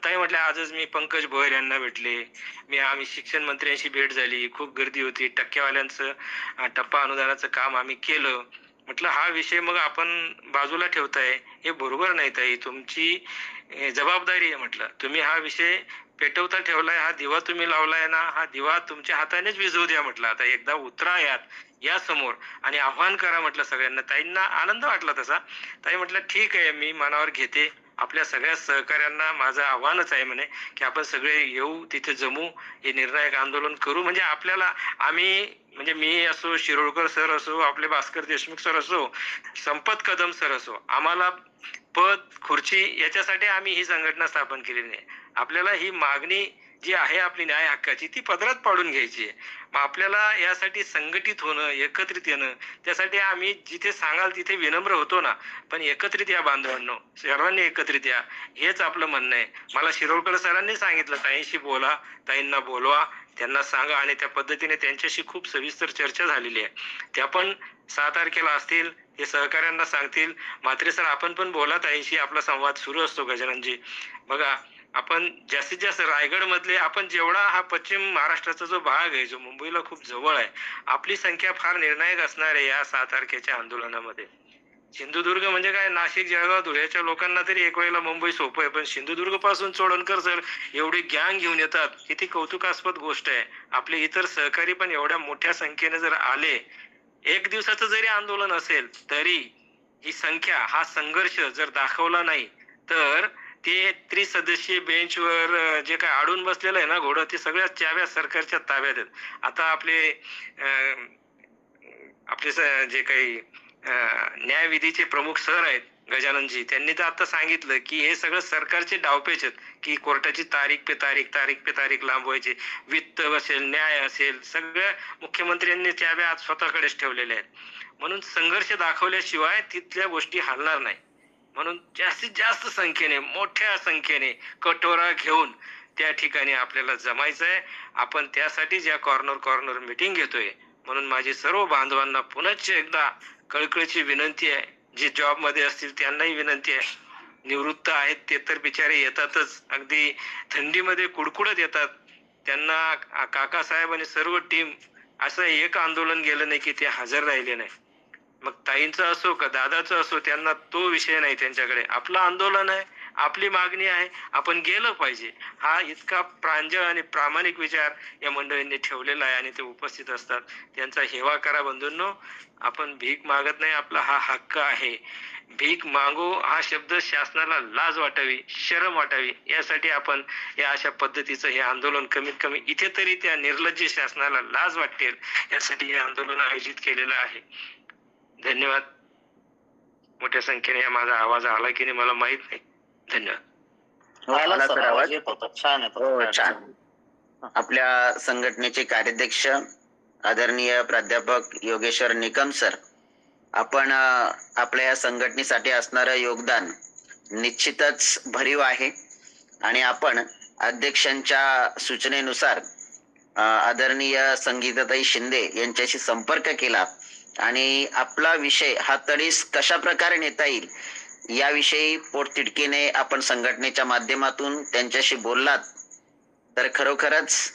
ताई म्हटल्या, आजच मी पंकज भोयर यांना भेटले. आम्ही शिक्षण मंत्र्यांशी भेट झाली. खूप गर्दी होती. टक्केवाल्यांचं टप्पा अनुदानाचं काम आम्ही केलं. म्हटलं हा विषय मग आपण बाजूला ठेवताय, हे बरोबर नाही ताई. तुमची जबाबदारी आहे म्हटलं. तुम्ही हा विषय पेटवता ठेवलाय, हा दिवा तुम्ही लावलाय ना, हा दिवा तुमच्या हातानेच विझवू द्या म्हटलं. आता एकदा उतरा यात, या समोर आणि आव्हान करा म्हटलं सगळ्यांना. ताईंना आनंद वाटला तसा. ताई म्हटलं, "ठीक आहे, मी मनावर घेते. आपल्या सगळ्या सहकाऱ्यांना माझं आव्हानच आहे म्हणे, की आपण सगळे येऊ, तिथे जमू, हे निर्णायक आंदोलन करू." म्हणजे आपल्याला आम्ही म्हणजे मी असो, शिरोडकर सर असो, आपले भास्कर देशमुख सर असो, संपत कदम सर असो, आम्हाला पद, खुर्ची याच्यासाठी आम्ही ही संघटना स्थापन केलेली नाही. आपल्याला ही मागणी जी आहे आपली न्याय हक्काची ती पदरात पाडून घ्यायची आहे. मग आपल्याला यासाठी संघटित होणं, एकत्रित येणं, त्यासाठी आम्ही जिथे सांगाल तिथे विनम्र होतो ना, पण एकत्रित या बांधवांनो, सर्वांनी एकत्रित या, हेच आपलं म्हणणं आहे. मला शिरोडकर सरांनी सांगितलं, ताईंशी बोला, ताईंना बोलवा, त्यांना सांगा आणि त्या पद्धतीने त्यांच्याशी खूप सविस्तर चर्चा झालेली आहे. त्या पण 6 तारखेला असतील, ते सहकाऱ्यांना सांगतील. म्हात्रे सर आपण पण बोला ताईंशी, आपला संवाद सुरू असतो गजाननजी. बघा, आपण जास्तीत जास्त रायगडमधले आपण जेवढा हा पश्चिम महाराष्ट्राचा जो भाग आहे, जो मुंबईला खूप जवळ आहे, आपली संख्या फार निर्णायक असणार आहे या 6 तारखेच्या आंदोलनामध्ये. सिंधुदुर्ग म्हणजे काय, नाशिक, जळगाव, धुळ्याच्या लोकांना तरी एक वेळेला मुंबई सोपं आहे, पण सिंधुदुर्ग पासून चोडणकर सर एवढी गँग घेऊन येतात, किती कौतुकास्पद गोष्ट आहे. आपले इतर सहकारी पण एवढ्या मोठ्या संख्येने जर आले, एक दिवसाचं जरी आंदोलन असेल, तरी ही संख्या, हा संघर्ष जर दाखवला नाही, तर ते त्रिसदस्यीय बेंचवर जे काही अडून बसलेलं आहे ना घोडं, ते सगळ्या चाव्या सरकारच्या ताब्यात आहेत. आता आपले जे काही न्यायविधीचे प्रमुख सर आहेत गजाननजी, त्यांनी तर आता सांगितलं की हे सगळं सरकारचे डावपेच आहेत, की कोर्टाची तारीख पे तारीख, तारीख पे तारीख लांबवायची. वित्त असेल, न्याय असेल, सगळ्या मुख्यमंत्र्यांनी चाव्या आज स्वतःकडेच ठेवलेल्या आहेत. म्हणून संघर्ष दाखवल्याशिवाय तिथल्या गोष्टी हलणार नाही. म्हणून जास्तीत जास्त संख्येने, मोठ्या संख्येने कटोरा घेऊन त्या ठिकाणी आपल्याला जमायचंय. आपण त्यासाठीच या कॉर्नर कॉर्नर मीटिंग घेतोय. म्हणून माझी सर्व बांधवांना पुनश्च एकदा कळकळीची विनंती आहे. जे जॉबमध्ये असतील त्यांनाही विनंती आहे. निवृत्त आहेत ते तर बिचारे येतातच, अगदी थंडीमध्ये कुडकुडत येतात. त्यांना काकासाहेब आणि सर्व टीम, असं एक आंदोलन गेलं नाही की ते हजर राहिले नाही. मग ताईंचं असो का दादाचं असो, त्यांना तो विषय नाही त्यांच्याकडे. आपलं आंदोलन आहे, आपली मागणी आहे, आपण गेलं पाहिजे. हा इतका प्रांजळ आणि प्रामाणिक विचार या मंडळींनी ठेवलेला आहे आणि ते उपस्थित असतात. त्यांचा हेवा करा बंधूंनो. आपण भीक मागत नाही, आपला हा हक्क आहे. भीक मागो हा शब्द शासनाला लाज वाटावी, शरम वाटावी, यासाठी आपण या अशा पद्धतीचं हे आंदोलन कमीत कमी इथे तरी त्या निर्लज्ज शासनाला लाज वाटेल यासाठी हे आंदोलन आयोजित केलेलं आहे. धन्यवाद. मोठ्या संख्येने माझा आवाज आला की नाही मला माहित नाही. धन्यवाद. हो, आला सर, आवाज येत होता. छान येतो. हो, छान. आपल्या संघटनेचे कार्याध्यक्ष आदरणीय प्राध्यापक योगेश्वर निकम सर, आपण आपल्या या संघटनेसाठी असणारं योगदान निश्चितच भरीव आहे आणि आपण अध्यक्षांच्या सूचनेनुसार आदरणीय संगीताताई शिंदे यांच्याशी संपर्क केला आणि आपला विषय हा तडीस कशा प्रकारे नेता येईल याविषयी पोटतिडकीने आपण संघटनेच्या माध्यमातून त्यांच्याशी बोललात, तर खरोखरच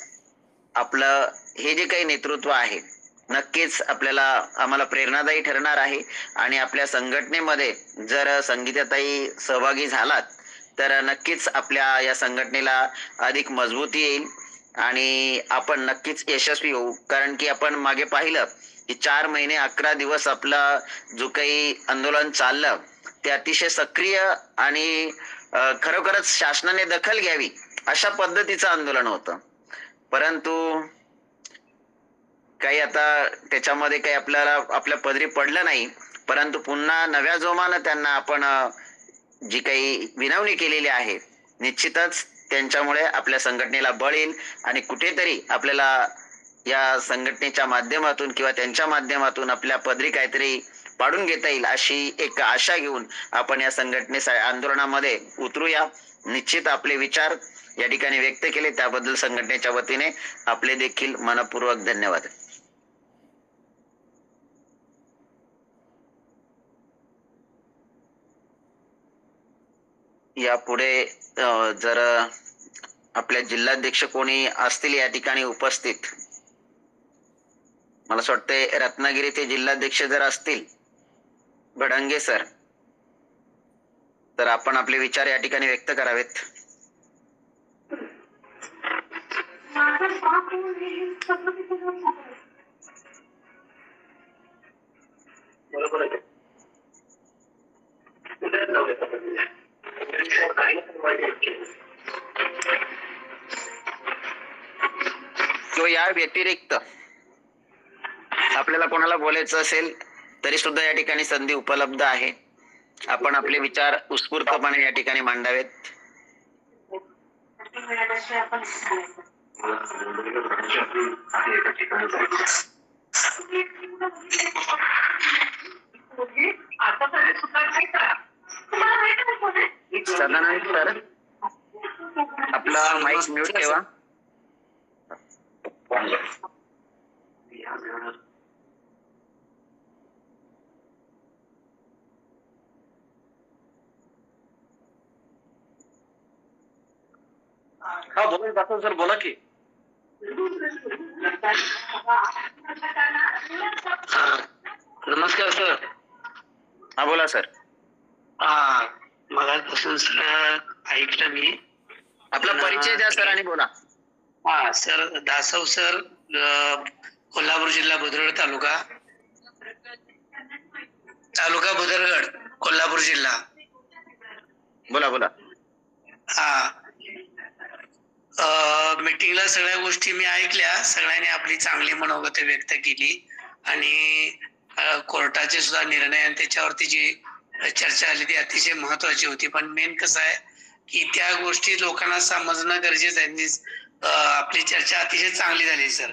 आपलं हे जे काही नेतृत्व आहे नक्कीच आम्हाला प्रेरणादायी ठरणार आहे. आणि आपल्या संघटनेमध्ये जर संगीताताई सहभागी झालात तर नक्कीच आपल्या या संघटनेला अधिक मजबूती येईल आणि आपण नक्कीच यशस्वी होऊ. कारण की आपण मागे पाहिलं की 4 महिने 11 दिवस आपलं जो काही आंदोलन चाललं ते अतिशय सक्रिय आणि खरोखरच शासनाने दखल घ्यावी अशा पद्धतीचं आंदोलन होतं. परंतु काही आता त्याच्यामध्ये काही आपल्याला आपल्या पदरी पडलं नाही. परंतु पुन्हा नव्या जोमानं त्यांना आपण जी काही विनवणी केलेली आहे, निश्चितच त्यांच्यामुळे आपल्या संघटनेला बळ येईल आणि कुठेतरी आपल्याला या संघटनेच्या माध्यमातून किंवा त्यांच्या माध्यमातून आपल्या पदरी काहीतरी पाडून घेता येईल अशी एक आशा घेऊन आपण या आंदोलनामध्ये उतरूया. निश्चित आपले विचार या ठिकाणी व्यक्त केले त्याबद्दल संघटनेच्या वतीने आपले देखील मनपूर्वक धन्यवाद. यापुढे जर आपल्या जिल्हाध्यक्ष कोणी असतील या ठिकाणी उपस्थित, मला असं वाटतंय रत्नागिरीचे जिल्हाध्यक्ष जर असतील भडंगे सर, तर आपण आपले विचार या ठिकाणी व्यक्त करावेत. किंवा या व्यतिरिक्त आपल्याला कोणाला बोलायचं असेल तरी सुद्धा या ठिकाणी संधी उपलब्ध आहे. आपण आपले विचार उत्स्फूर्तपणे या ठिकाणी मांडावेत. सदानंद सर, आपला माईक म्यूट ठेवा. हा बोला डॉक्टर सर, बोला की. नमस्कार सर. हा बोला सर. हा मगापासून सर ऐकलं मी. आपला परिचय द्या सर आणि बोला. हा सर, दासव सर, कोल्हापूर जिल्हा बुधरगड तालुका बुधरगड, कोल्हापूर जिल्हा. बोला बोला. हा मीटिंगला सगळ्या गोष्टी मी ऐकल्या. सगळ्यांनी आपली चांगली मनोगत व्यक्त केली आणि कोर्टाचे सुद्धा निर्णय आणि त्याच्यावरती जी चर्चा झाली ती अतिशय महत्वाची होती. पण मेन कसं आहे की त्या गोष्टी लोकांना समजणं गरजेचं आहे. आपली चर्चा अतिशय चांगली झाली सर.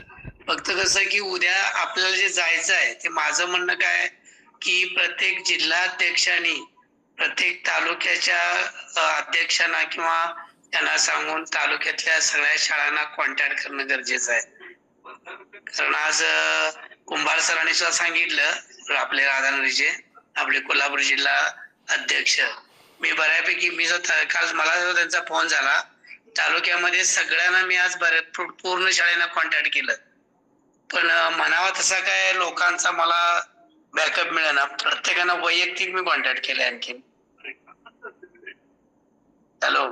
फक्त कसं की उद्या आपल्याला जे जायचं आहे ते माझं म्हणणं काय की प्रत्येक जिल्हाध्यक्षांनी प्रत्येक तालुक्याच्या अध्यक्षांना किंवा त्यांना सांगून तालुक्यातल्या सगळ्या शाळांना कॉन्टॅक्ट करणं गरजेचं आहे. कारण आज कुंभार सरांनी सुद्धा सांगितलं, आपले राधानगरीचे आपले कोल्हापूर जिल्हा अध्यक्ष, मी बऱ्यापैकी काल मला त्यांचा फोन झाला. तालुक्यामध्ये सगळ्यांना मी आज पूर्ण शाळेना कॉन्टॅक्ट केलं, पण म्हणावा तसा काय लोकांचा मला बॅकअप मिळेना. प्रत्येकानं वैयक्तिक मी कॉन्टॅक्ट केले. आणखी हॅलो,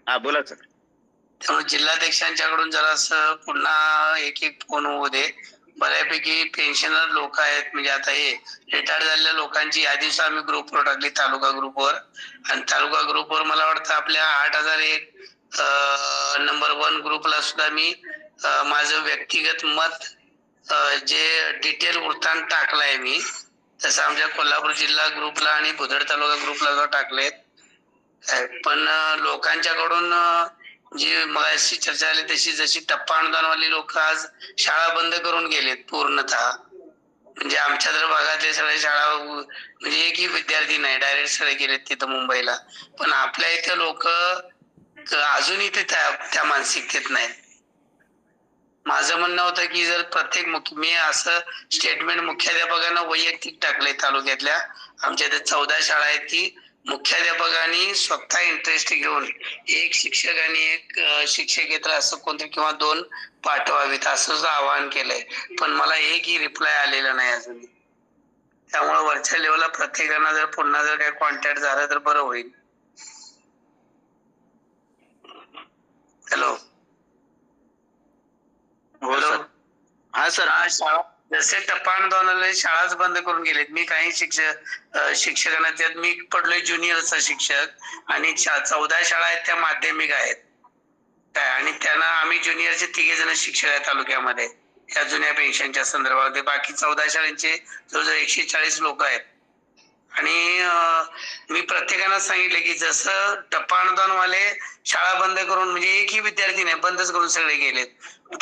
हा बोला सर. त्यामुळे जिल्हाध्यक्षांच्याकडून जरासं पुन्हा एक फोन होऊ दे. बऱ्यापैकी पेन्शनर लोक आहेत, म्हणजे आता हे रिटायर झालेल्या लोकांची यादी सुद्धा आम्ही ग्रुपवर टाकली, तालुका ग्रुपवर. आणि तालुका ग्रुपवर मला वाटतं आपल्या 8001 नंबर 1 ग्रुपला सुद्धा मी माझं व्यक्तिगत मत जे डिटेल वृत्तांत टाकलाय मी, तसं आमच्या कोल्हापूर जिल्हा ग्रुपला आणि बुधड तालुका ग्रुपला टाकलेत. पण लोकांच्याकडून जी मगाशी चर्चा झाली तशी जशी टप्पा अनुदानवाली लोक आज शाळा बंद करून गेलेत पूर्णतः. म्हणजे आमच्या तर भागातले सगळे शाळा म्हणजे एकही विद्यार्थी नाही, डायरेक्ट सगळे गेलेत तिथं मुंबईला. पण आपल्या इथे लोक अजूनही ते त्या मानसिकतेत नाहीत. माझं म्हणणं होतं की जर प्रत्येक मी असं स्टेटमेंट मुख्याध्यापकांना वैयक्तिक टाकले तालुक्यातल्या. आमच्या इथे 14 शाळा आहेत की मुख्याध्यापकांनी स्वतः इंटरेस्ट घेऊन एक शिक्षक आणि एक शिक्षकेतर असं कोणतरी किंवा 2 पाठवावीत असं सुद्धा आवाहन केलंय. पण मला एकही रिप्लाय आलेला नाही अजून. त्यामुळे वरच्या लेवलला प्रत्येकानं जर पुन्हा जर काही कॉन्टॅक्ट झाला तर बरं होईल. Hello hello. हा सर. शाळा जसे टप्पा अनुदानाला शाळाच बंद करून गेलेत. मी काही शिक्षकांना त्यात मी पडलोय ज्युनियरचा शिक्षक आणि 14 शाळा आहेत त्या माध्यमिक आहेत काय, आणि त्यांना आम्ही ज्युनियरचे 3 जण शिक्षक आहेत तालुक्यामध्ये या जुन्या पेन्शनच्या संदर्भात. बाकी 14 शाळांचे जवळजवळ 140 लोक आहेत. आणि मी प्रत्येकानं सांगितलं की जसं टप्पा अनुदानवाले शाळा बंद करून म्हणजे एकही विद्यार्थी नाही, बंदच करून सगळे गेलेत,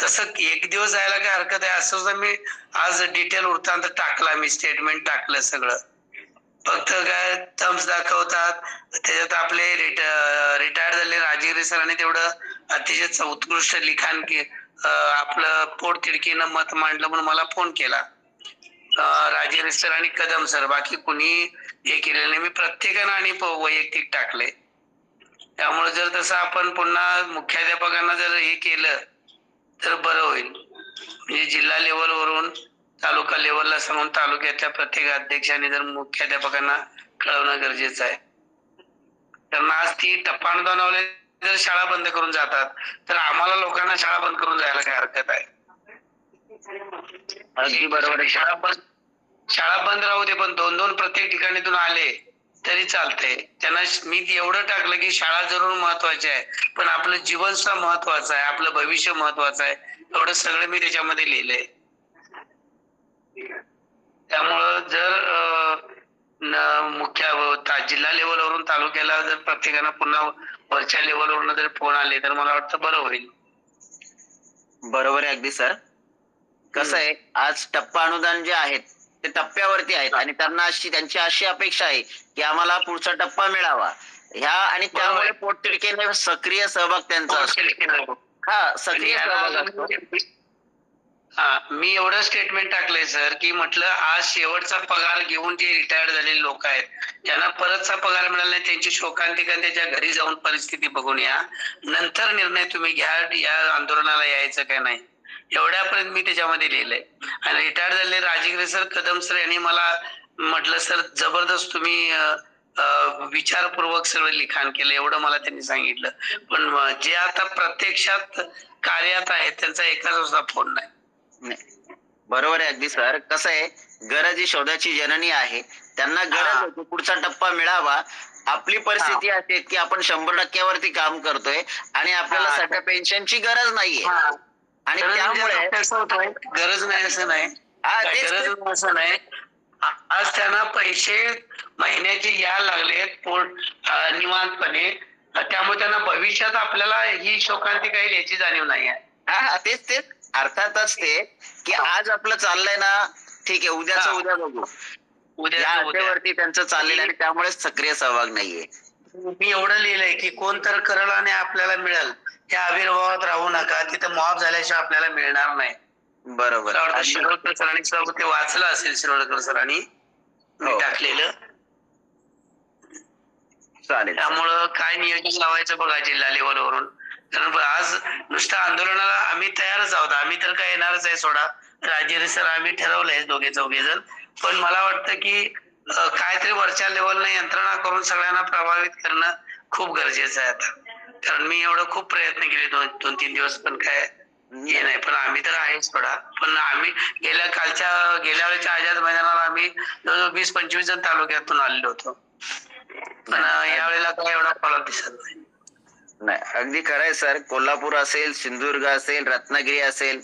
तसं एक दिवस जायला काय हरकत आहे असं सुद्धा मी आज डिटेल वृत्तांत टाकला. मी स्टेटमेंट टाकलं सगळं. फक्त काय थम्स दाखवतात. त्याच्यात आपले रिटायर झाले राजगिरी सरांनी तेवढं अतिशय उत्कृष्ट लिखाण आपलं पोट तिडकीनं मत मांडलं म्हणून मला फोन केला. राजेश सर आणि कदम सर, बाकी कुणी हे केलेलं नाही. मी प्रत्येकानं आणि वैयक्तिक टाकले. त्यामुळे जर तसं आपण पुन्हा मुख्याध्यापकांना जर हे केलं तर बरं होईल. म्हणजे जिल्हा लेवलवरून तालुका लेवलला सांगून तालुक्याच्या प्रत्येक अध्यक्षाने जर मुख्याध्यापकांना कळवणं गरजेचं आहे. कारण आज ती टप्पा अनुदानावाले जर शाळा बंद करून जातात तर आम्हाला लोकांना शाळा बंद करून जायला काय हरकत आहे? अगदी बरोबर आहे. शाळा बंद राहू दे, पण 2-2 प्रत्येक ठिकाणीतून आले तरी चालतंय. त्यांना मी एवढं टाकलं की शाळा जरूर महत्वाची आहे, पण आपलं जीवन सुद्धा महत्वाचं आहे, आपलं भविष्य महत्वाचं आहे, एवढं सगळं मी त्याच्यामध्ये लिहिलंय. त्यामुळं जर जिल्हा लेवलवरून तालुक्याला जर प्रत्येकानं पुन्हा वरच्या लेवलवरून जर फोन आले तर मला वाटतं बरं होईल. बरोबर आहे अगदी सर. कसं आहे, आज टप्पा अनुदान जे आहेत ते टप्प्यावरती आहेत आणि त्यांची अशी अपेक्षा आहे की आम्हाला पुढचा टप्पा मिळावा ह्या, आणि त्यामुळे पोटतिडकीने सक्रिय सहभाग त्यांचा असतो. हा, सक्रिय सहभाग असतो. मी एवढं स्टेटमेंट टाकलंय सर की म्हटलं आज शेवटचा पगार घेऊन जे रिटायर्ड झालेले लोक आहेत ज्यांना परतचा पगार मिळाला नाही त्यांची शोकांतिका त्याच्या घरी जाऊन परिस्थिती बघून या, नंतर निर्णय तुम्ही घ्या या आंदोलनाला यायचं काय नाही, एवढ्यापर्यंत मी त्याच्यामध्ये लिहिलंय. आणि रिटायर्ड झालेले राजगिरे सर, कदम सर यांनी मला म्हटलं सर जबरदस्त तुम्ही विचारपूर्वक सगळं लिखाण केलं, एवढं मला त्यांनी सांगितलं. पण जे आता प्रत्यक्षात कार्यात आहेत त्यांचा एकाच सुद्धा फोन नाही. बरोबर आहे अगदी सर. कसं आहे, गरज ही शोधाची जननी आहे. त्यांना गरज आहे की पुढचा टप्पा मिळावा. आपली परिस्थिती अशी आहे की आपण 100% काम करतोय आणि आपल्याला सध्या पेन्शनची गरज नाहीये. आणि त्यामुळे गरज नाही असं नाही, गरज नाही असं नाही. आज त्यांना पैसे महिन्याचे यायला लागलेत निवांतपणे, त्यामुळे त्यांना भविष्यात आपल्याला ही शोकांतिका येईल याची जाणीव नाही आहे. हा, तेच अर्थातच ते की आज आपलं चाललंय ना, ठीक आहे, उद्याचं उद्या बघू, या आशेवरती त्यांचं चाललेलं आणि त्यामुळेच सक्रिय सहभाग नाहीये. मी एवढं लिहिलंय की कोण तर करल आणि आपल्याला मिळेल, त्या आविर्भावात राहू नका, तिथं मॉब झाल्याशिवाय आपल्याला मिळणार नाही. बरोबर. शिरोडकर सरांनी ते वाचलं असेल, शिरोडकर सरांनी मी टाकलेलं. चालेल. त्यामुळं काय नियोजन लावायचं बघा जिल्हा लेवलवरून. कारण आज नुसतं आंदोलनाला आम्ही तयारच आहोत, आम्ही तर काय येणारच आहे सोडा. राजेरी सर आम्ही ठरवलंय 2-4 जण, पण मला वाटतं की काहीतरी वरच्या लेवलला यंत्रणा करून सगळ्यांना प्रभावित करणं खूप गरजेचं आहे आता. कारण मी एवढं खूप प्रयत्न केले 2-3 दिवस, पण काय हे नाही. पण आम्ही तर आहेच थोडा, पण आम्ही गेल्या वेळेच्या आझाद मैदानाला आम्ही 20-25 जण तालुक्यातून आलेलो होतो, पण यावेळेला काय एवढा फॉलो दिसत नाही. नाही, अगदी खरं आहे सर. कोल्हापूर असेल, सिंधुदुर्ग असेल, रत्नागिरी असेल,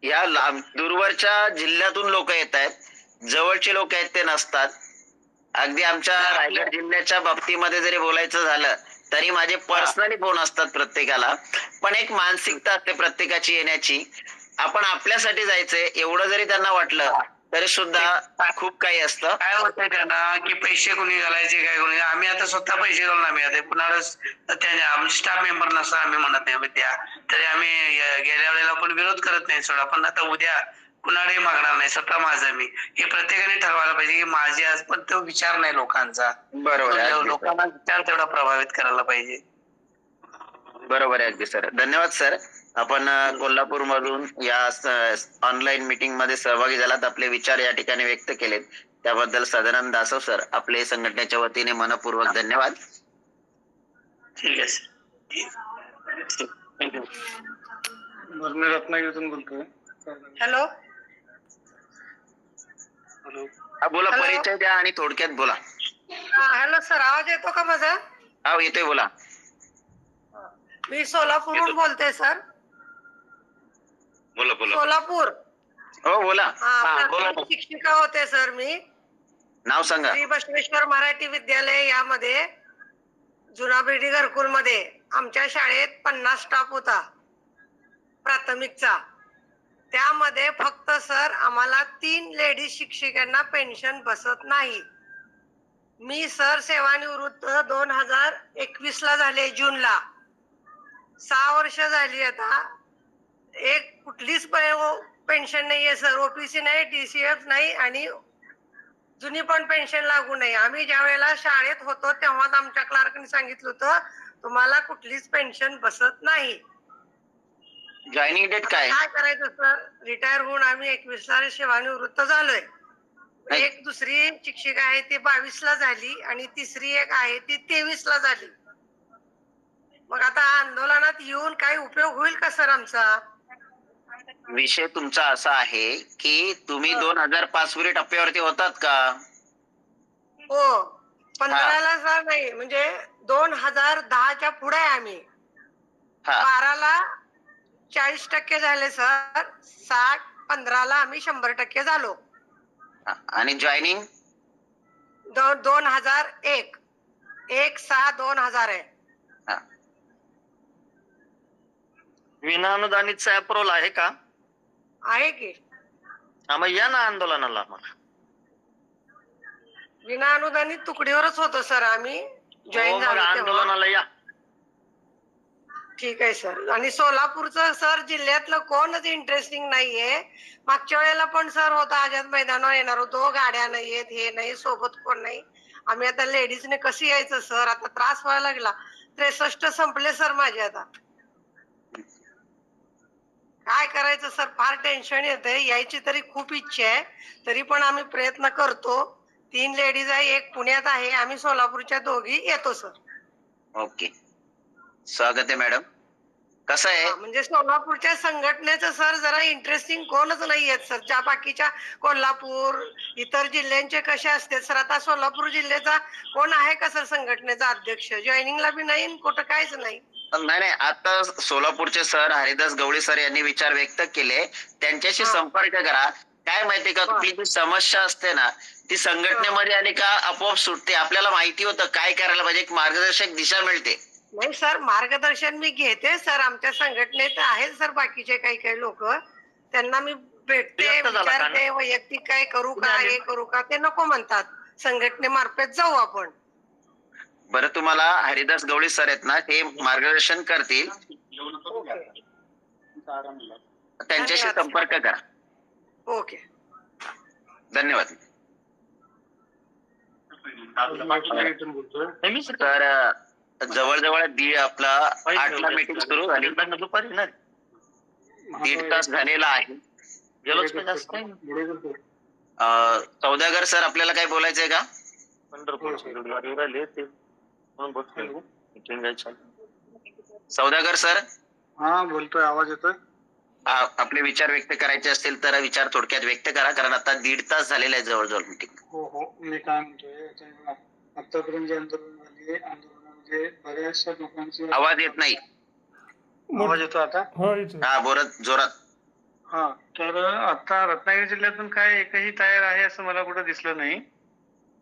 या दूरवरच्या जिल्ह्यातून लोक येत आहेत, जवळचे लोक आहेत ते नसतात. अगदी आमच्या रायगड जिल्ह्याच्या बाबतीमध्ये जरी बोलायचं झालं तरी माझे पर्सनली फोन असतात प्रत्येकाला, पण एक मानसिकता असते प्रत्येकाची येण्याची. आपण आपल्यासाठी जायचंय एवढं जरी त्यांना वाटलं तरी सुद्धा खूप काही असतं. काय होतंय त्यांना की पैसे कोणी घालायचे, काय कोणी, आम्ही आता स्वतः पैसे घालून आम्ही आता कुणालाच त्यांच्या स्टाफ मेंबर नसतं आम्ही म्हणत नाही आम्ही त्या, तरी आम्ही गेल्या वेळेला पण विरोध करत नाही सोडा. पण आता उद्या कुणालाही मागणार नाही, स्वतः माझं मी, हे प्रत्येकाने ठरवायला पाहिजे की माझे आज, पण तो विचार नाही लोकांचा. बरोबर, लोकांना विचार तेवढा प्रभावित करायला पाहिजे. बरोबर आहे अगदी सर. धन्यवाद सर. आपण कोल्हापूर मधून या ऑनलाईन मीटिंग मध्ये सहभागी झालात, आपले विचार या ठिकाणी व्यक्त केलेत, त्याबद्दल सदानंद दासव सर आपले संघटनेच्या वतीने मनपूर्वक धन्यवाद. ठीक आहे सर. थँक्यू. मी रत्नागिरीतून बोलतोय. हॅलो. बोला, परिचय द्या आणि थोडक्यात बोला. हॅलो सर, आवाज येतो का माझा? हा, येतोय, बोला. मी सोलापूरहून बोलते सर. सोलापूर. हो, बोला. प्राथमिक शिक्षिका होते सर मी. नाव सांगा. श्री बसवेश्वर मराठी विद्यालय यामध्ये जुना बिर्डी घरकुल मध्ये आमच्या शाळेत 50 स्टाफ होता प्राथमिकचा. त्यामध्ये फक्त सर आम्हाला 3 लेडीज शिक्षिकांना पेन्शन बसत नाही. मी सर सेवानिवृत्त 2021 ला झाले, जूनला. 6 वर्ष झाली आता. एक कुठलीच पेन्शन नाहीये सर, ओपीसी नाही, डीसीएफ नाही आणि जुनी पण पेन्शन लागू नये. आम्ही ज्या वेळेला शाळेत होतो तेव्हाच आमच्या क्लार्कने सांगितलं होतं तुम्हाला कुठलीच पेन्शन बसत नाही. जॉईनिंग डेट आता काय? काय करायचं सर, रिटायर होऊन आम्ही 21ला सेवानिवृत्त झालोय. नाही. एक दुसरी शिक्षिका आहे ती 22ला झाली आणि तिसरी एक आहे ती 23ला झाली. मग आता आंदोलनात येऊन काही उपयोग होईल का सर आमचा? विषय तुमचा असा आहे की तुम्ही 2005 पूर्वी टप्प्यावरती होतात का? हो, 15ला सर नाही, म्हणजे 2010च्या पुढे आहे आम्ही. हा 12ला 40% झाले सर, 60, 15ला आम्ही 100% झालो. हा. आणि जॉईनिंग 2001, 1/6/2000 आहे. विना अनुदानित अप्रोल आहे का? आहे की मग या ना आंदोलनाला. मग विना अनुदानित तुकडीवरच होतो सर आम्ही जॉईन मग झालो तेव्हा. आंदोलनाला या. ठीक आहे सर. आणि सोलापूरचं सर जिल्ह्यातलं कोणच इंटरेस्टिंग नाहीये. मागच्या वेळेला पण सर होता आझाद मैदानावर येणार होतो, गाड्या नाहीयेत, हे नाही, सोबत कोण नाही. आम्ही आता लेडीजने कशी यायचं सर? आता त्रास व्हायला लागला. 63 संपले सर माझे आता. काय करायचं सर? फार टेन्शन येतंय. यायची तरी खूप इच्छा आहे, तरी पण आम्ही प्रयत्न करतो. 3 लेडीज आहे, एक पुण्यात आहे, आम्ही सोलापूरच्या दोघी येतो सर. ओके, स्वागत आहे मॅडम. कसं आहे, म्हणजे सोलापूरच्या संघटनेचं सर जरा इंटरेस्टिंग कोणच नाहीयेत सर. ज्या बाकीच्या कोल्हापूर इतर जिल्ह्यांचे कसे असते सर, आता सोलापूर जिल्ह्याचा कोण आहे का सर संघटनेचा अध्यक्ष? जॉईनिंगला बी नाही, कुठं काहीच नाही. नाही नाही, आता सोलापूरचे सर हरिदास गवळी सर यांनी विचार व्यक्त केले, त्यांच्याशी संपर्क करा. काय माहितीये का, कुठली जी समस्या असते ना ती संघटनेमध्ये आली का आपोआप सुटते. आपल्याला माहिती होतं काय करायला पाहिजे, एक मार्गदर्शक दिशा मिळते. नाही सर, मार्गदर्शन मी घेते सर. आमच्या संघटनेत आहेत सर बाकीचे काही काही लोक, त्यांना मी भेटते, विचारते वैयक्तिक काय करू का, हे करू का, ते नको म्हणतात. संघटनेमार्फत जाऊ आपण. बरं, तुम्हाला हरिदास गवळी सर आहेत ना, हे मार्गदर्शन करतील, त्यांच्याशी संपर्क करा. ओके, धन्यवाद. तर जवळजवळ आपला 8ला मीटिंग सुरू झाली, दुपारी ना 1.5 तास झालेला आहे. गेलोच का जास्त नाही. सौदागर सर, आपल्याला काय बोलायचंय का? सौदागर सर, हा बोलतोय, आवाज येतोय. आपले विचार व्यक्त करायचे असतील तर विचार थोडक्यात व्यक्त करा, कारण आता 1.5 तास झालेला आहे जवळजवळ मीटिंग. हो हो, मी काय म्हणतोय, आतापर्यंत जे आंदोलन झाले, आंदोलनामध्ये बऱ्याचशा लोकांचे आवाज येत नाही. आवाज येतो आता. हा, बोलत जोरात. हा, तर आता रत्नागिरी जिल्ह्यातून काय एकही तयार आहे असं मला कुठं दिसलं नाही.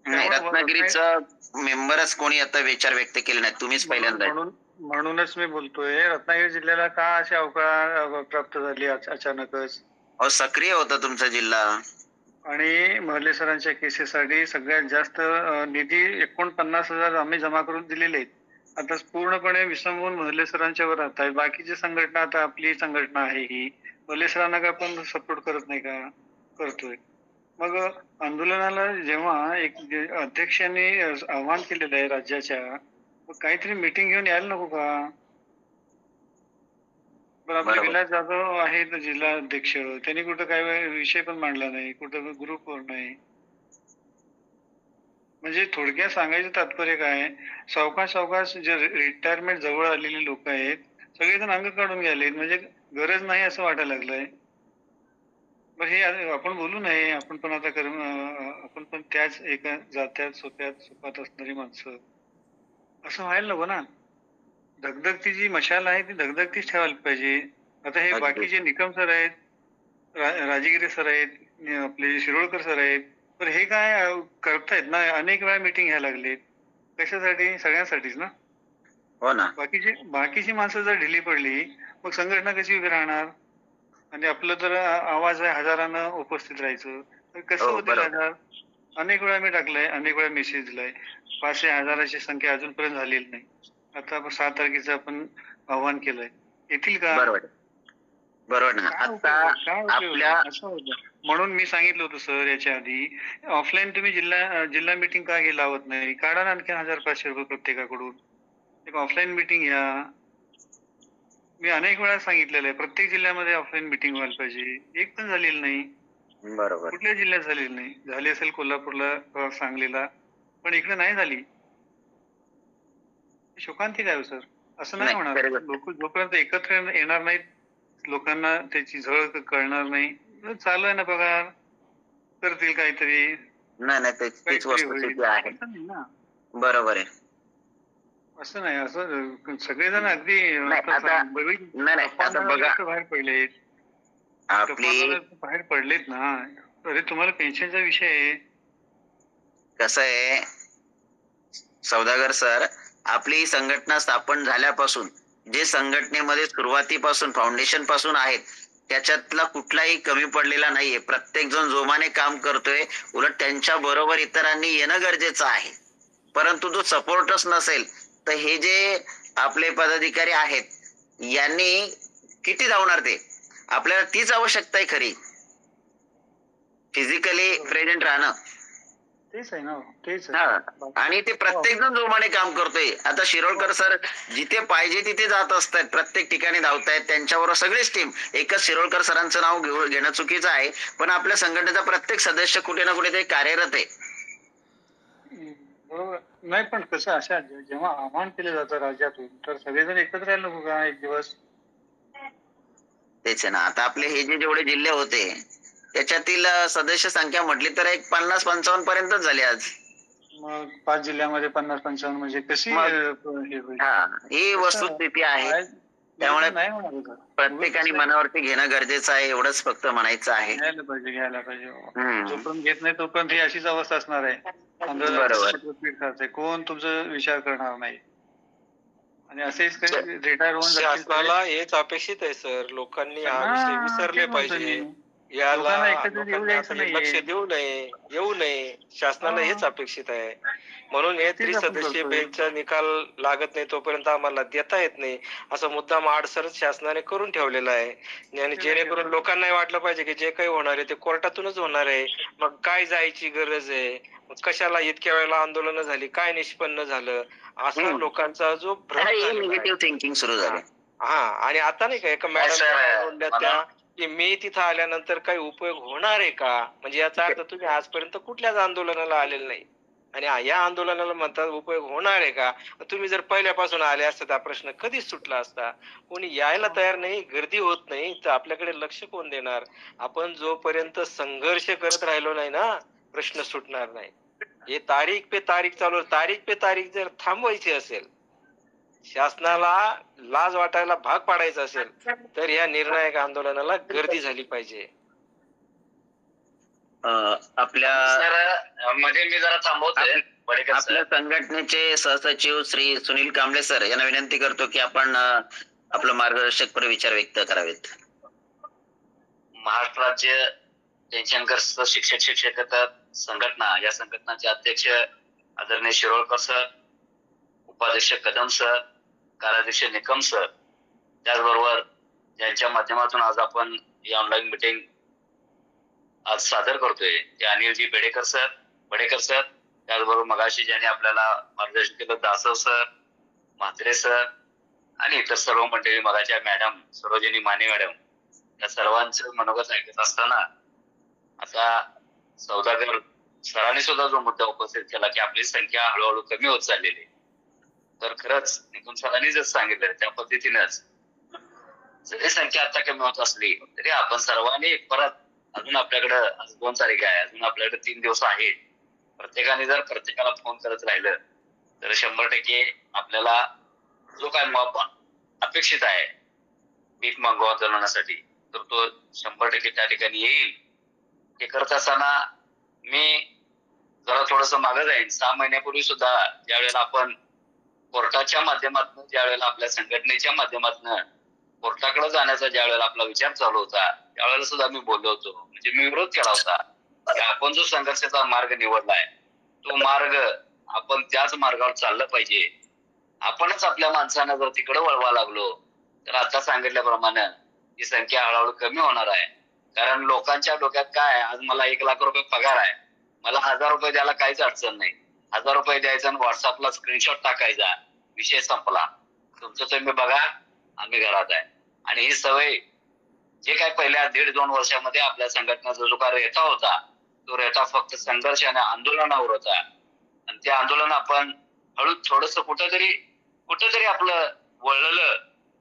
नाही, रत्नागिरीचा मेंबरच कोणी आता विचार व्यक्त केले नाही, तुम्हीच पहिल्यांदा. म्हणूनच मी बोलतोय, रत्नागिरी जिल्ह्याला का अशी अवकाळ प्राप्त झाली अचानकच? सक्रिय होता तुमचा जिल्हा. आणि महले सरांच्या केसेससाठी सगळ्यात जास्त निधी 49,000 आम्ही जमा करून दिलेले आहेत. आता पूर्णपणे विसंबून महले सरांच्या वर राहत आहे. बाकीची संघटना, आता आपली संघटना आहे ही, महले सरांना का पण सपोर्ट करत नाही का? करतोय. मग आंदोलनाला जेव्हा एक अध्यक्षांनी आवाहन केलेलं आहे राज्याच्या, मग काहीतरी मीटिंग घेऊन यायला नको का? पण आपले विलास जाधव आहेत जिल्हा अध्यक्ष, त्यांनी कुठं काय विषय पण मांडला नाही, कुठं ग्रुपवर नाही. म्हणजे थोडक्यात सांगायचं तात्पर्य काय, सावकाश जे रिटायरमेंट जवळ आलेली लोक आहेत सगळेजण अंग काढून गेले, म्हणजे गरज नाही असं वाटायला लागलंय. मग हे आपण बोलू नये, आपण पण आता आपण पण त्याच एका जात्यात सुखात असणारी माणसं, असं व्हायला नको ना. धगधगती जी मशाल आहे ती धगधगतीच ठेवायला पाहिजे. आता हे बाकीचे निकम सर आहेत, राजगिरे सर आहेत, आपले शिरोळकर सर आहेत, तर हे काय करतायत ना, अनेक वेळा मीटिंग घ्यायला लागलेत. कशासाठी? सगळ्यांसाठीच ना. हो ना. बाकीची माणसं जर ढिली पडली, मग संघटना कशी उभी राहणार? आणि आपलं तर आवाज आहे हजारानं उपस्थित राहायचं, तर कसं होतील हजार? अनेक वेळा मी टाकलंय, अनेक वेळा मेसेज दिलाय. 500,000ची संख्या अजूनपर्यंत झालेली नाही. आता आपण 7 तारखेचं आपण आव्हान केलंय, येतील का? बरोबर ना. आता आपल्या म्हणून मी सांगितलं होतं सर याच्या आधी, ऑफलाईन तुम्ही जिल्हा मीटिंग का लावत नाही? काढा ना आणखी 1500 रुपये प्रत्येकाकडून. एक ऑफलाईन मीटिंग घ्या. मी अनेक वेळा सांगितलेलं आहे, प्रत्येक जिल्ह्यामध्ये ऑफलाईन मीटिंग व्हायला पाहिजे. एक पण झालेली नाही. बरोबर. कुठल्या जिल्ह्यात झालेली नाही. झाली असेल कोल्हापूरला किंवा सांगलीला, पण इकडे नाही झाली. शोकांतिक आहे सर. असं नाही नाही, होणार. बरोबर. लोक जोपर्यंत एकत्र येणार नाहीत, लोकांना त्याची झळ कळणार नाही. चालू आहे ना पगार, करतील काहीतरी, नाही तीच काहीतरी होईल. वस्तुस्थिती आहे. असं नाही ना. बरोबर आहे. असं नाही. असं सगळेजण अगदी नाही, आता बघा, बाहेर पडलेत. आपली बाहेर पडलेत ना. अरे तुम्हाला पेन्शनचा विषय आहे. कसं आहे सौदागर सर, आपली संघटना स्थापन झाल्यापासून जे संघटनेमध्ये सुरुवातीपासून फाउंडेशन पासून आहेत त्याच्यातला कुठलाही कमी पडलेला नाहीये. प्रत्येक जण जोमाने काम करतोय. उलट त्यांच्या बरोबर इतरांनी येणं गरजेचं आहे. परंतु जो सपोर्टच नसेल तर हे जे आपले पदाधिकारी आहेत यांनी किती धावणार? ते आपल्याला तीच आवश्यकता आहे खरी, फिजिकली प्रेझेंट राहणं. तेच आहे ना. तेच हा, आणि ते प्रत्येक जण जोमाने काम करतोय. आता शिरोळकर सर जिथे पाहिजे तिथे जात असतात, प्रत्येक ठिकाणी धावतायत. त्यांच्याबरोबर सगळीच टीम. एकच शिरोळकर सरांचं नाव घेणं चुकीचं आहे, पण आपल्या संघटनेचा प्रत्येक सदस्य कुठे ना कुठे कार्यरत आहे. बरोबर. नाही पण कसं, अशा जेव्हा आव्हान केलं जातं राज्यातून, तर सगळेजण एकत्र यायला नको का एक दिवस? तेच आहे ना. आता आपले हे जेवढे जिल्हे होते त्याच्यातील सदस्य संख्या म्हटली तर एक 50-55 पर्यंतच झाली आज. मग 5 जिल्ह्यामध्ये 50-55 म्हणजे कशी मग, हे होईल? हा, ही वस्तुस्थिती आहे. त्यामुळे नाही होणार होतं. प्रत्येकाने मनावरती घेणं गरजेचं आहे, एवढंच फक्त म्हणायचं आहे. घ्यायला पाहिजे. हम्म. जोपर्यंत घेत नाही तोपर्यंत ही अशीच अवस्था असणार आहे. बरोबर. कोण तुमचा विचार करणार नाही. आणि असेच काही रिटायर होऊन जातील. शासनाला हेच अपेक्षित आहे सर. लोकांनी हा विषय विसरले पाहिजे. याला लोकांना एकत्र येऊ लोकांनी द्यायचं आता हे लक्ष नाहीये. येऊ नये. शासनाला हा. हेच अपेक्षित आहे. म्हणून हे तेच आपण त्रिसदस्यीय करतोय. बेंचचा निकाल लागत नाही तोपर्यंत आम्हाला देता येत नाही, असं मुद्दाम आडसरच शासनाने करून ठेवलेला आहे. आणि जेणेकरून लोकांनाही वाटलं पाहिजे की जे काही होणार आहे ते कोर्टातूनच होणार आहे. मग काय जायची गरज आहे? मग कशाला इतक्या वेळेला आंदोलनं झाली? काय निष्पन्न झालं? असा लोकांचा जो भ्रम झालेला आहे. निगेटिव्ह थिंकिंग सुरू झाले. हा, आणि आता नाही का एका मॅडम बोलल्या त्या की मी तिथं आल्यानंतर काही उपयोग होणार आहे का? म्हणजे याचा अर्थ तुम्ही आजपर्यंत कुठल्याच आंदोलनाला आलेले नाही, आणि या आंदोलनाला म्हणतात उपयोग होणार आहे का? तुम्ही जर पहिल्यापासून आले असते तर हा प्रश्न कधीच सुटला असता. कोणी यायला तयार नाही, गर्दी होत नाही, तर आपल्याकडे लक्ष कोण देणार? आपण जोपर्यंत संघर्ष करत राहिलो नाही ना, प्रश्न सुटणार नाही. हे तारीख पे तारीख चालू, तारीख पे तारीख जर थांबवायची असेल, शासनाला लाज वाटायला भाग पाडायचं असेल, तर या निर्णायक आंदोलनाला गर्दी झाली पाहिजे. आपल्या मध्ये मी जरा थांबवतोय. आपल्या संघटनेचे सहसचिव श्री सुनील कांबळे सर यांना विनंती करतो की आपण आपलं मार्गदर्शकपर विचार व्यक्त करावेत. महाराष्ट्र राज्य पेन्शनग्रस्त शिक्षकेतर संघटना, या संघटनाचे अध्यक्ष आदरणीय शिरोळकर सर, उपाध्यक्ष कदम सर, कार्याध्यक्ष निकम सर, त्याचबरोबर ज्यांच्या माध्यमातून आज आपण ही ऑनलाईन मीटिंग आज सादर करतोय ते अनिलजी बडेकर सर, त्याचबरोबर मगाशी ज्यांनी आपल्याला मार्गदर्शन केलं दासव सर, म्हात्रे सर आणि इतर सर्व मंडळी, मगाच्या मॅडम सरोजिनी माने मॅडम, या सर्वांचं मनोगत ऐकत असताना आता सौदागर सरांनी सुद्धा जो मुद्दा उपस्थित केला की आपली संख्या हळूहळू कमी होत चाललेली, तर खरंच निकुंज सरांनी जर सांगितलं त्या पद्धतीनंच जरी संख्या आता कमी होत असली तरी आपण सर्वांनी परत, अजून आपल्याकडं आज 2 तारीख आहे, अजून आपल्याकडे 3 दिवस आहेत, प्रत्येकाने जर प्रत्येकाला फोन करत राहिलं तर 100% आपल्याला जो काय अपेक्षित आहे पीक मागो आंदोलनासाठी, तर तो 100% त्या ठिकाणी येईल. हे करत असताना मी जरा थोडस मागं जाईन. 6 महिन्यापूर्वी सुद्धा ज्यावेळेला आपण कोर्टाच्या माध्यमातून, ज्यावेळेला आपल्या संघटनेच्या माध्यमातून कोर्टाकडे जाण्याचा ज्यावेळेला आपला विचार चालू होता, त्यावेळेला सुद्धा मी बोललो होतो, म्हणजे मी विरोध केला होता की आपण जो संघर्षाचा मार्ग निवडलाय तो मार्ग आपण त्याच मार्गावर चाललं पाहिजे. आपणच आपल्या माणसांना जर तिकडे वळवा लागलो तर आता सांगितल्याप्रमाणे ही संख्या हळूहळू कमी होणार आहे. कारण लोकांच्या डोक्यात काय, आज मला 1,00,000 रुपये पगार आहे, मला 1,000 रुपये द्यायला काहीच अडचण नाही. 1,000 रुपये द्यायचा आणि व्हॉट्सअपला स्क्रीनशॉट टाकायचा, विषय संपला. तुमचं तुम्ही बघा, आम्ही घरात आहे. आणि ही सवय जे काय पहिल्या 1.5-2 वर्षामध्ये आपल्या संघटनेचा जो काय रेटा होता, तो रेटा फक्त संघर्ष आणि आंदोलनावर होता. आणि ते आंदोलन आपण हळू थोडस कुठेतरी आपलं वळलं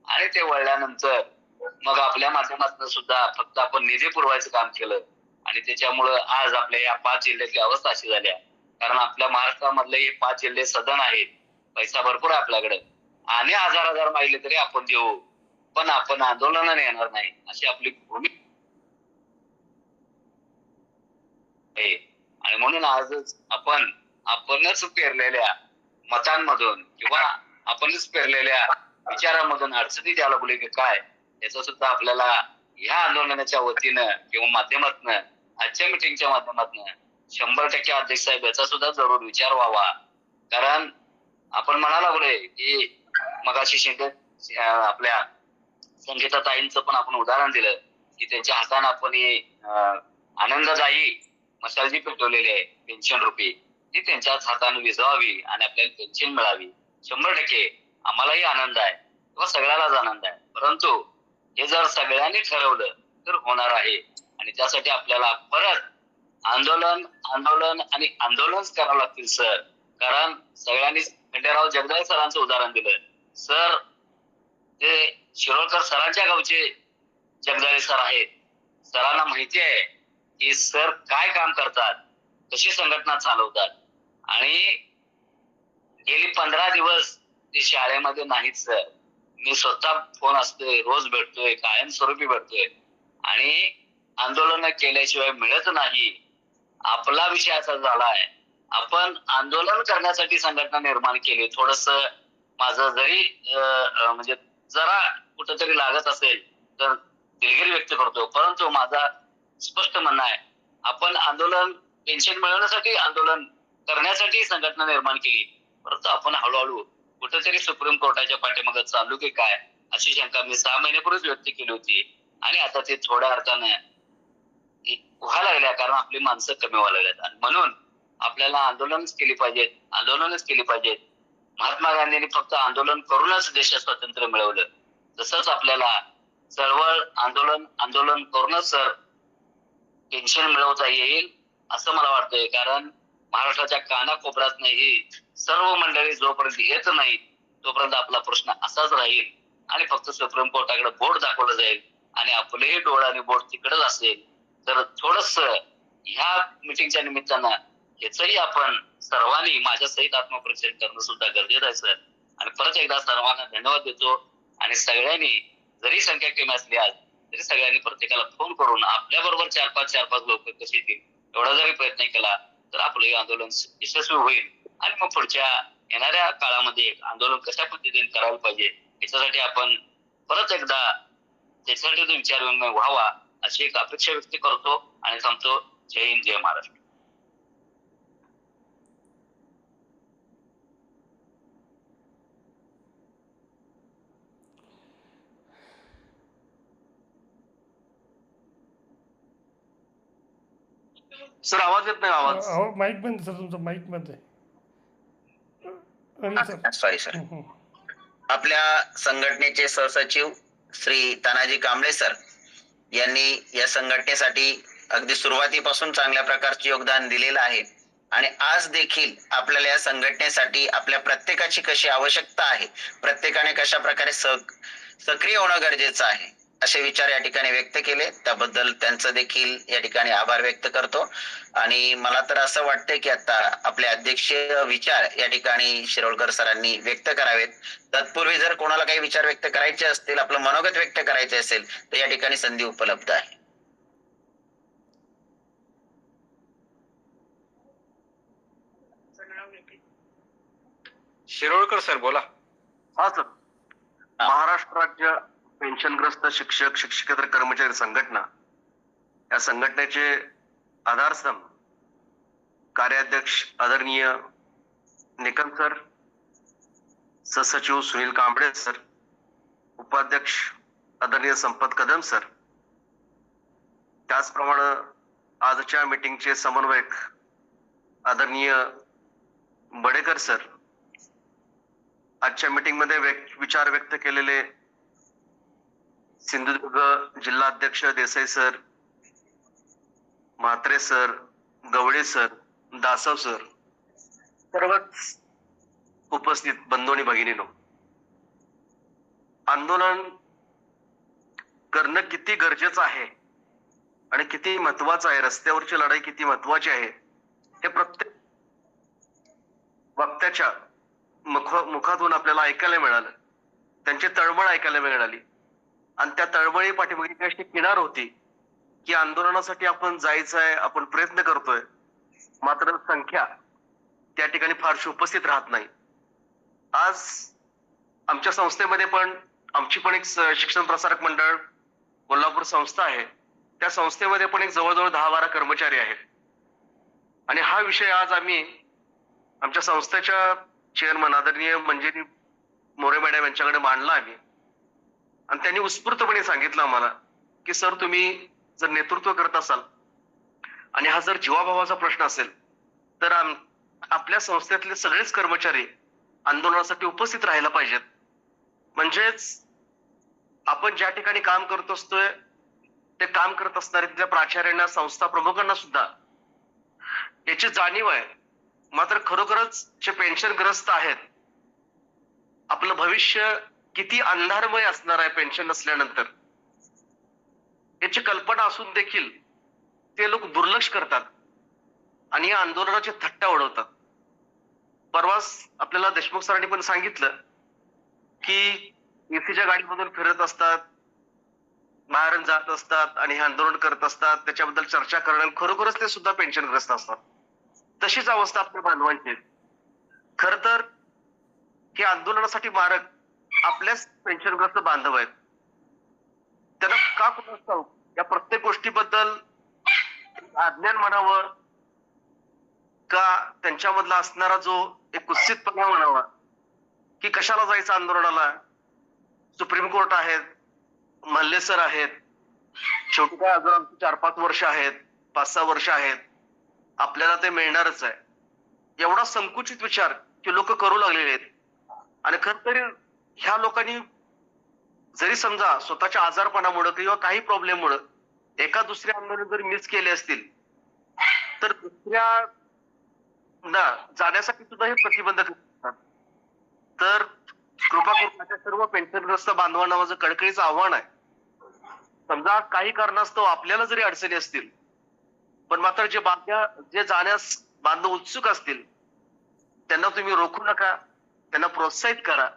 आणि ते वळल्यानंतर मग आपल्या माध्यमातून सुद्धा फक्त आपण निधी पुरवायचं काम केलं. आणि त्याच्यामुळं आज आपल्या या 5 जिल्ह्यातली अवस्था अशी झाली आहे. कारण आपल्या महाराष्ट्रामधले हे 5 जिल्हे सदन आहेत, पैसा भरपूर आहे आपल्याकडे, आणि हजार मागले तरी आपण देऊ, पण आपण आंदोलनाने येणार नाही, अशी आपली भूमिका आहे. आणि म्हणून आजच आपणच पेरलेल्या मतांमधून किंवा आपणच पेरलेल्या विचारांमधून अडचणी द्यायला बोलले की काय, याचा सुद्धा आपल्याला ह्या आंदोलनाच्या वतीनं किंवा माध्यमातून, आजच्या मिटिंगच्या माध्यमातून 100% अध्यक्ष साहेब याचा सुद्धा जरूर विचार व्हावा. कारण आपण म्हणायला लागलोय की मगाशी शिंदे आपल्या संगीताताईंचं पण आपण उदाहरण दिलं की त्यांच्या हाताने आपण आनंददायी मशाल जी पेटवलेली आहे पेन्शन रुपी, ती त्यांच्याच हाताने विझवावी आणि आपल्याला पेन्शन मिळावी. 100% आम्हालाही आनंद आहे किंवा सगळ्यालाच आनंद आहे. परंतु हे जर सगळ्यांनी ठरवलं तर होणार आहे. आणि त्यासाठी आपल्याला परत आंदोलनच करावं लागतील सर. कारण सगळ्यांनी खंडेराव जगदाळे सरांचं उदाहरण दिलं. सर ते शिरोळकर सरांच्या गावचे जगदाळे सर आहेत. सरांना माहिती आहे की सर काय काम करतात, कशी संघटना चालवतात. आणि गेली 15 दिवस ते शाळेमध्ये नाहीत सर. मी स्वतः फोन असतोय, रोज भेटतोय, कायमस्वरूपी भेटतोय. आणि आंदोलन केल्याशिवाय मिळत नाही. आपला विषय असा झालाय, आपण आंदोलन करण्यासाठी संघटना निर्माण केली. थोडस माझं जरी म्हणजे जरा कुठंतरी लागत असेल तर दिलगिरी व्यक्त करतो, परंतु माझा स्पष्ट म्हणणं आहे, आपण पेन्शन मिळवण्यासाठी आंदोलन करण्यासाठी संघटना निर्माण केली. परंतु आपण हळूहळू कुठेतरी सुप्रीम कोर्टाच्या पाठीमागे चालू की काय, अशी शंका मी 6 महिन्यापूर्वीच व्यक्त केली होती. आणि आता ते थोड्या अर्थाने व्हायला लागल्या, कारण आपली माणसं कमी व्हायला लागल्यात. आणि म्हणून आपल्याला आंदोलनच केली पाहिजेत. महात्मा गांधींनी फक्त आंदोलन करूनच देशात स्वातंत्र्य मिळवलं. तसंच आपल्याला चळवळ आंदोलन करूनच सर पेन्शन मिळवता येईल असं मला वाटतंय. कारण महाराष्ट्राच्या कानाकोपऱ्यात ही सर्व मंडळी जोपर्यंत येत नाही तोपर्यंत आपला प्रश्न असाच राहील. आणि फक्त सुप्रीम कोर्टाकडे बोट दाखवलं जाईल आणि आपलेही डोळा आणि बोट तिकडेच असेल. तर थोडस ह्या मिटिंगच्या निमित्तानं याचंही आपण सर्वांनी माझ्या सहित आत्मपरीक्षण करणं सुद्धा गरजेचं आहे सर. आणि परत एकदा सर्वांना धन्यवाद देतो. आणि सगळ्यांनी जरी संख्या कमी असली आज तरी सगळ्यांनी प्रत्येकाला फोन करून आपल्या बरोबर 4-5 लोक कशी येतील एवढा जरी प्रयत्न केला तर आपलं हे आंदोलन यशस्वी होईल. आणि मग पुढच्या येणाऱ्या काळामध्ये आंदोलन कशा पद्धतीने करायला पाहिजे याच्यासाठी आपण परत एकदा त्याच्यासाठी तो विचार विनिमय व्हावा अशी एक अपेक्षा व्यक्त करतो आणि थांबतो. जय हिंद, जय महाराष्ट्र. सर आवाज येत नाही. आवाज माईक बंद सर, तुमचा माईक बंद आहे. Sorry sir. आपल्या संघटनेचे सहसचिव श्री तानाजी कांबळे सर यांनी या संघटनेसाठी अगदी सुरुवातीपासून चांगल्या प्रकारचे योगदान दिलेलं आहे. आणि आज देखील आपल्याला या संघटनेसाठी आपल्या प्रत्येकाची कशी आवश्यकता आहे, प्रत्येकाने कशा प्रकारे सक्रिय होणं गरजेचं आहे असे विचार या ठिकाणी व्यक्त केले. त्याबद्दल त्यांचं देखील या ठिकाणी आभार व्यक्त करतो. आणि मला तर असं वाटतं की आता आपले अध्यक्षीय विचार या ठिकाणी शिरोळकर सरांनी व्यक्त करावेत. तत्पूर्वी जर कोणाला काही विचार व्यक्त करायचे असतील, आपलं मनोगत व्यक्त करायचे असेल तर या ठिकाणी संधी उपलब्ध आहे. शिरोळकर सर बोला. हा सर. महाराष्ट्र राज्य पेन्शनग्रस्त शिक्षक शिक्षकेतर कर्मचारी संघटना या संघटनेचे आधारस्तंभ कार्याध्यक्ष आदरणीय निकम सर, सहसचिव सुनील कांबळे सर, उपाध्यक्ष आदरणीय संपत कदम सर, त्याचप्रमाणे आजच्या मीटिंगचे समन्वयक आदरणीय बडेकर सर, आजच्या मीटिंग मध्ये विचार व्यक्त केलेले सिंधुदुर्ग जिल्हाध्यक्ष Desai sir, Mhatre sir, Gawale sir, Dasav sir, सर्वच उपस्थित बंधू आणि भगिनीनो, आंदोलन करणं किती गरजेचं आहे आणि किती महत्वाचं आहे, रस्त्यावरची लढाई किती महत्वाची आहे हे प्रत्येक वक्त्याच्या मुखातून आपल्याला ऐकायला मिळालं. त्यांची तळमळ ऐकायला मिळाली आणि त्या तळमळी पाठीमागे अशी किनार होती की आंदोलनासाठी आपण जायचंय, आपण प्रयत्न करतोय, मात्र संख्या त्या ठिकाणी फारशी उपस्थित राहत नाही. आज आमच्या संस्थेमध्ये पण आमची पण एक शिक्षण प्रसारक मंडळ कोल्हापूर संस्था आहे. त्या संस्थेमध्ये पण एक जवळजवळ 10-12 कर्मचारी आहेत आणि हा विषय आज आम्ही आमच्या संस्थेच्या चेअरमन आदरणीय मंजिरी मोरे मॅडम यांच्याकडे मांडला आम्ही आणि त्यांनी उत्स्फूर्तपणे सांगितलं आम्हाला की सर, तुम्ही जर नेतृत्व करत असाल आणि हा जर जीवाभावाचा प्रश्न असेल तर आपल्या संस्थेतले सगळेच कर्मचारी आंदोलनासाठी उपस्थित राहायला पाहिजेत. म्हणजेच आपण ज्या ठिकाणी काम करत असतोय ते काम करत असणारे तिथल्या प्राचार्यांना, संस्था प्रमुखांना सुद्धा याची जाणीव आहे. मात्र खरोखरच जे पेन्शनग्रस्त आहेत, आपलं भविष्य किती अंधारमय असणार आहे पेन्शन नसल्यानंतर याची कल्पना असून देखील ते लोक दुर्लक्ष करतात आणि या आंदोलनाचे थट्टा उडवतात. परवाच आपल्याला देशमुख सरांनी पण सांगितलं की एसीच्या गाडीमधून फिरत असतात, बाहेर जात असतात आणि हे आंदोलन करत असतात, त्याच्याबद्दल चर्चा करणं, खरोखरच ते सुद्धा पेन्शनग्रस्त असतात. तशीच अवस्था आपल्या बांधवांची. खर तर हे आंदोलनासाठी मारक आपल्याच पेन्शनग्रस्त बांधव आहेत. त्यांना का कुणास ठाऊक या प्रत्येक गोष्टीबद्दल अज्ञान म्हणावं का त्यांच्यामधला असणारा जो एक कुत्सितपणा म्हणावा की कशाला जायचं आंदोलनाला, सुप्रीम कोर्ट आहेत, मल्ले सर आहेत, शेवटी काय अजून आमची 4-5 वर्ष आहेत, 5-6 वर्ष आहेत, आपल्याला ते मिळणारच आहे, एवढा संकुचित विचार की लोक करू लागलेले आहेत. आणि खर तरी ह्या लोकांनी जरी समजा स्वतःच्या आजारपणामुळे किंवा काही प्रॉब्लेममुळे एका दुसऱ्या आंदोलन जरी मिस केले असतील तर दुसऱ्या जाण्यासाठी सुद्धा हे प्रतिबंध करतात. तर कृपा करून माझ्या सर्व पेन्शनग्रस्त बांधवांना माझं कळकळीचं आव्हान आहे, समजा काही कारणास्तव आपल्याला जरी अडचणी असतील पण मात्र जे जाण्यास बांधव उत्सुक असतील त्यांना तुम्ही रोखू नका, त्यांना प्रोत्साहित करा.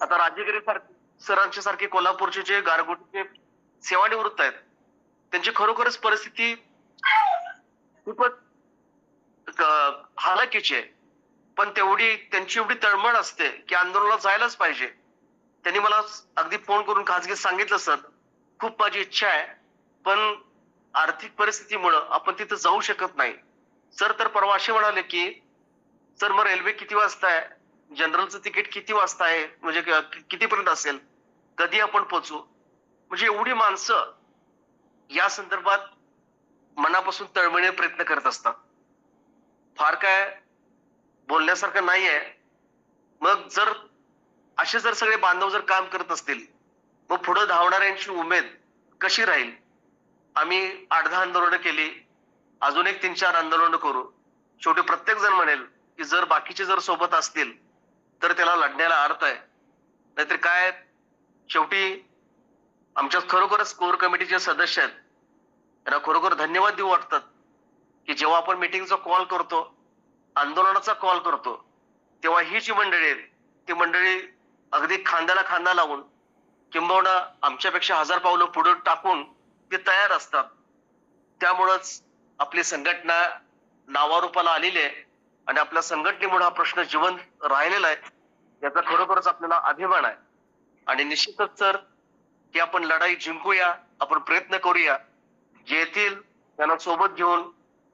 आता राजेगिरी सरांच्या सारखे कोल्हापूरचे जे गारगोटीचे सेवानिवृत्त आहेत त्यांची खरोखरच परिस्थिती खूपच हालाकीची आहे, पण त्यांची एवढी तळमळ असते की आंदोलनाला जायलाच पाहिजे. त्यांनी मला अगदी फोन करून खासगीत सांगितलं, सर खूप माझी इच्छा आहे पण आर्थिक परिस्थितीमुळं आपण तिथं जाऊ शकत नाही. सर तर परवा असे म्हणाले की सर मग रेल्वे किती वाजता आहे, जनरलचं तिकीट किती वाजता आहे, म्हणजे कितीपर्यंत असेल, कधी आपण पोहोचू. म्हणजे एवढी माणसं या संदर्भात मनापासून तळमळीने प्रयत्न करत असतात. फार काय बोलण्यासारखं नाहीये. मग जर असे जर सगळे बांधव जर काम करत असतील मग पुढे धावणाऱ्यांची उमेद कशी राहील. आम्ही 8-10 आंदोलनं केली, अजून एक 3-4 आंदोलनं करू. शेवटी प्रत्येक जण म्हणेल की जर बाकीचे जर सोबत असतील तर त्याला लढण्याला अर्थ आहे. नाहीतर काय, शेवटी आमच्या खरोखरच कोर कमिटीचे सदस्य आहेत, त्यांना खरोखर धन्यवाद देऊ वाटतात की जेव्हा आपण मीटिंगचा कॉल करतो, आंदोलनाचा कॉल करतो, तेव्हा ही जी मंडळी आहेत ती मंडळी अगदी खांद्याला खांदा लावून किंबहुना आमच्यापेक्षा 1000 पावलं पुढे टाकून ते तयार असतात. त्यामुळंच आपली संघटना नावारूपाला आलेली आहे आणि आपल्या संघटनेमुळे हा प्रश्न जिवंत राहिलेला आहे, याचा खरोखरच आपल्याला अभिमान आहे. आणि निश्चितच सर की आपण लढाई जिंकूया, आपण प्रयत्न करूया. जे येतील त्यांना सोबत घेऊन,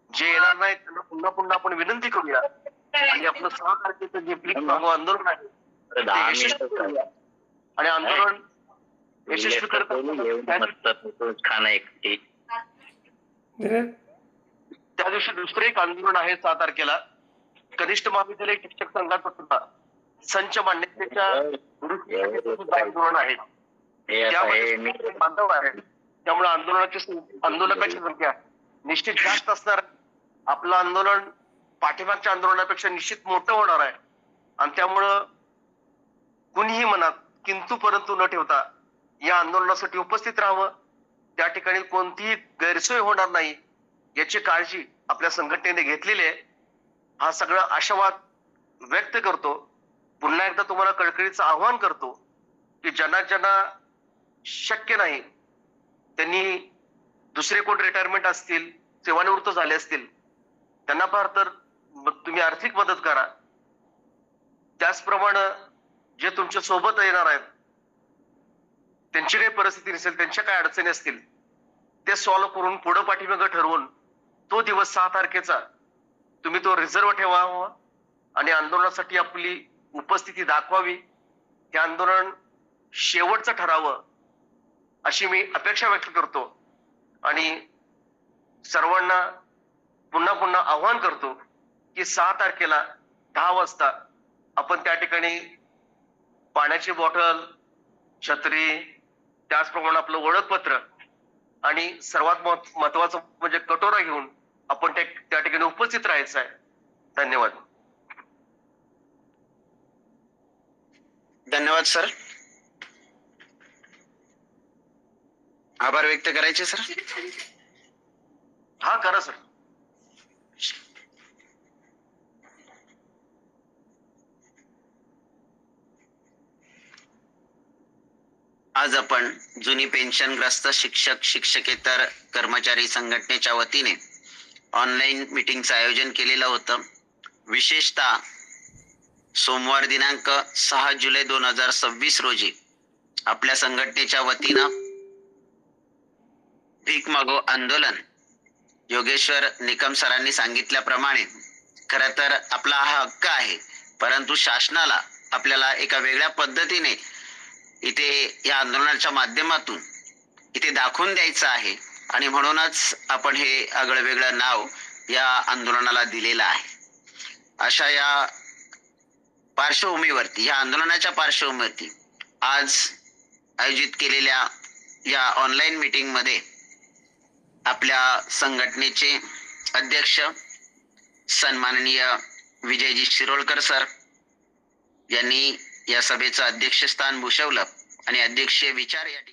जे येणार नाहीत त्यांना पुन्हा पुन्हा आपण विनंती करूया आणि आपलं 6 तारखेचं जे प्लीज मागो आंदोलन आहे ते यशस्वी करूया. आणि आंदोलन यशस्वी करत दिले त्या दिवशी दुसरे एक आंदोलन आहे 6 तारखेला कनिष्ठ महाविद्यालय शिक्षक संघाचं सुद्धा संच मान्यतेच्या दुरुस्तीसाठी सुद्धा आंदोलन आहे. त्यामध्ये बांधव आहे. त्यामुळे आंदोलकाची संख्या निश्चित जास्त असणार. आपलं आंदोलन पाठीमागच्या आंदोलनापेक्षा निश्चित मोठं होणार आहे आणि त्यामुळं कुणीही मनात किंतु परंतु न ठेवता या आंदोलनासाठी उपस्थित राहावं. त्या ठिकाणी कोणतीही गैरसोय होणार नाही याची काळजी आपल्या संघटनेने घेतलेली आहे. हा सगळा आशावाद व्यक्त करतो. पुन्हा एकदा तुम्हाला कळकळीचं आव्हान करतो की ज्यांना शक्य नाही त्यांनी दुसरे कोण रिटायरमेंट असतील, सेवानिवृत्त झाले असतील, त्यांना फार तर तुम्ही आर्थिक मदत करा. त्याचप्रमाणे जे तुमच्या सोबत येणार आहेत त्यांची काही परिस्थिती नसेल, त्यांच्या काही अडचणी असतील ते सॉल्व्ह करून पुढं पाठीमागं ठरवून तो दिवस 6 तारखेचा तुम्ही तो रिझर्व्ह ठेवावा आणि आंदोलनासाठी आपली उपस्थिती दाखवावी. हे आंदोलन शेवटचं ठरावं अशी मी अपेक्षा व्यक्त करतो आणि सर्वांना पुन्हा पुन्हा आव्हान करतो की 6 तारखेला 10 वाजता आपण त्या ठिकाणी पाण्याची बॉटल, छत्री, त्याचप्रमाणे आपलं ओळखपत्र आणि सर्वात महत्वाचं म्हणजे कटोरा घेऊन आपण त्या ठिकाणी उपस्थित राहायचं आहे. धन्यवाद. धन्यवाद सर. आभार व्यक्त करायचे सर. हा करा सर. आज आपण जुनी पेन्शनग्रस्त शिक्षक शिक्षकेतर कर्मचारी संघटनेच्या वतीने ऑनलाईन मीटिंगचं आयोजन केलेलं होतं. विशेषतः सोमवार दिनांक 6 जुलै 2026 रोजी आपल्या संघटनेच्या वतीनं भीक मागो आंदोलन योगेश्वर निकम सरांनी सांगितल्याप्रमाणे खरं तर आपला हा हक्क आहे, परंतु शासनाला आपल्याला एका वेगळ्या पद्धतीने इथे या आंदोलनाच्या माध्यमातून इथे दाखवून द्यायचं आहे आणि म्हणूनच आपण हे आगळं-वेगळं नाव या आंदोलनाला दिलेलं आहे. अशा या पार्श्वभूमीवरती, या आंदोलनाच्या पार्श्वभूमीवरती आज आयोजित केलेल्या या ऑनलाईन मीटिंग मध्ये आपल्या संघटनेचे अध्यक्ष सन्माननीय विजयजी शिरोळकर सर यांनी या सभेचं अध्यक्षस्थान भूषवलं आणि अध्यक्षीय विचार या ठिकाणी